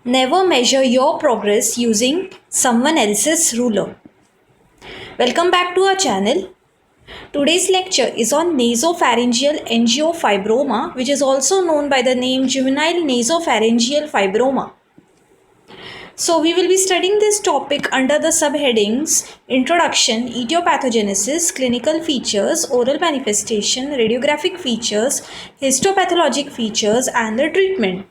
Never measure your progress using someone else's ruler. Welcome back to our channel. Today's lecture is on nasopharyngeal angiofibroma, which is also known by the name juvenile nasopharyngeal fibroma. So, we will be studying this topic under the subheadings Introduction, Etiopathogenesis, Clinical Features, Oral Manifestation, Radiographic Features, Histopathologic Features, and the treatment.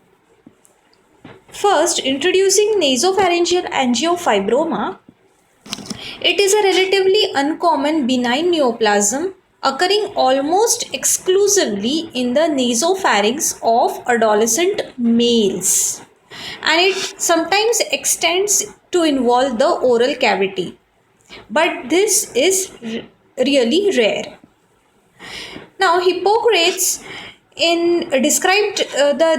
First, introducing nasopharyngeal angiofibroma. It is a relatively uncommon benign neoplasm occurring almost exclusively in the nasopharynx of adolescent males, and it sometimes extends to involve the oral cavity, but this is really rare. Now, Hippocrates described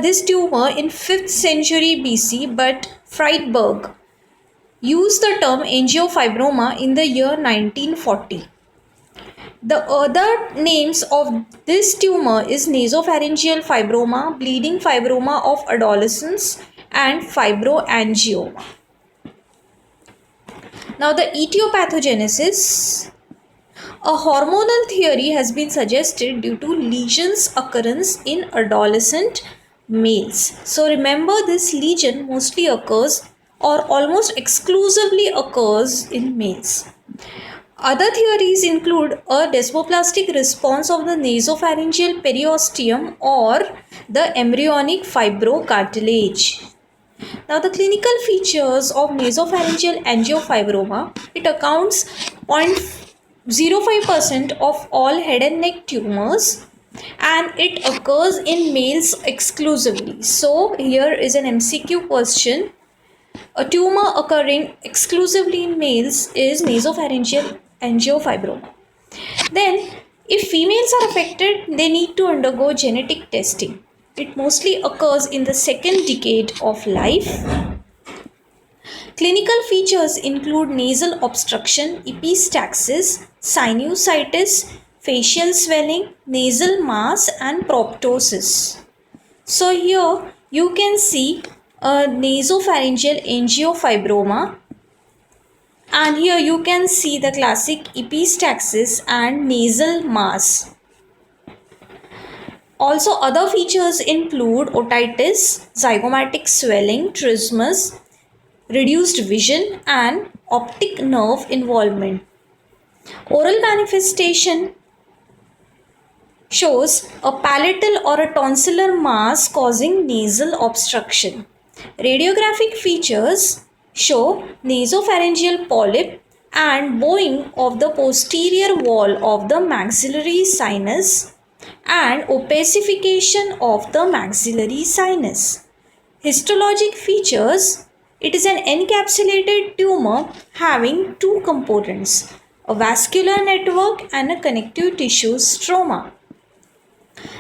this tumor in 5th century BC, but Friedberg used the term angiofibroma in the year 1940. The other names of this tumor is nasopharyngeal fibroma, bleeding fibroma of adolescence, and fibroangioma. Now, the etiopathogenesis. A hormonal theory has been suggested due to lesions occurrence in adolescent males. So remember, this lesion mostly occurs or almost exclusively occurs in males. Other theories include a desmoplastic response of the nasopharyngeal periosteum or the embryonic fibrocartilage. Now, the clinical features of nasopharyngeal angiofibroma, it accounts 0.05% of all head and neck tumors, and it occurs in males exclusively. So, here is an MCQ question. A tumor occurring exclusively in males is nasopharyngeal angiofibroma. Then, if females are affected, they need to undergo genetic testing. It mostly occurs in the second decade of life. Clinical features include nasal obstruction, epistaxis, sinusitis, facial swelling, nasal mass, and proptosis. So here you can see a nasopharyngeal angiofibroma, and here you can see the classic epistaxis and nasal mass. Also, other features include otitis, zygomatic swelling, trismus, reduced vision, and optic nerve involvement. Oral manifestation shows a palatal or a tonsillar mass causing nasal obstruction. Radiographic features show nasopharyngeal polyp and bowing of the posterior wall of the maxillary sinus and opacification of the maxillary sinus. Histologic features, it is an encapsulated tumor having two components, a vascular network and a connective tissue stroma.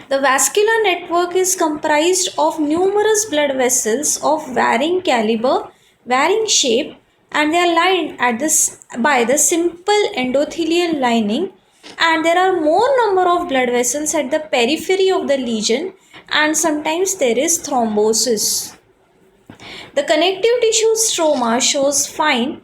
The vascular network is comprised of numerous blood vessels of varying caliber, varying shape, and they are lined by the simple endothelial lining, and there are more number of blood vessels at the periphery of the lesion, and sometimes there is thrombosis. The connective tissue stroma shows fine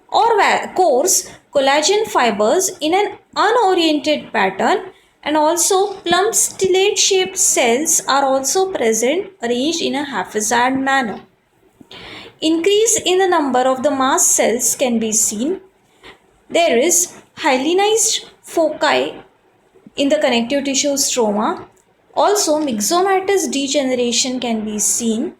or coarse collagen fibers in an unoriented pattern, and also plump stellate shaped cells are also present, arranged in a haphazard manner. Increase in the number of the mast cells can be seen. There is hyalinized foci in the connective tissue stroma. Also, myxomatous degeneration can be seen.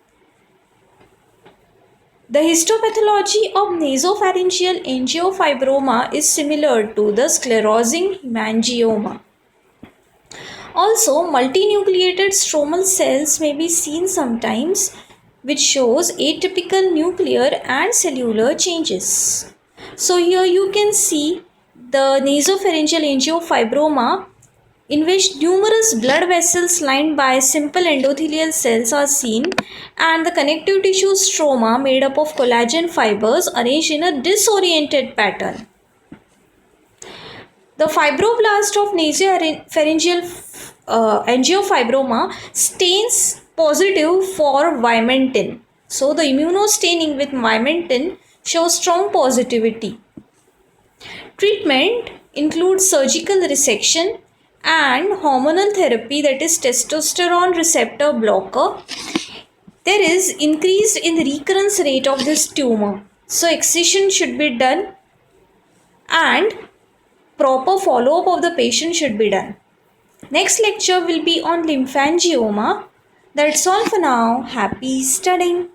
The histopathology of nasopharyngeal angiofibroma is similar to the sclerosing hemangioma. Also, multinucleated stromal cells may be seen sometimes, which shows atypical nuclear and cellular changes. So here you can see the nasopharyngeal angiofibroma, in which numerous blood vessels lined by simple endothelial cells are seen, and the connective tissue stroma made up of collagen fibers arranged in a disoriented pattern. The fibroblast of nasopharyngeal angiofibroma stains positive for vimentin. So the immunostaining with vimentin shows strong positivity. Treatment includes surgical resection and hormonal therapy, that is testosterone receptor blocker. There is increased in the recurrence rate of this tumor. So excision should be done and proper follow-up of the patient should be done. Next lecture will be on lymphangioma. That's all for now. Happy studying.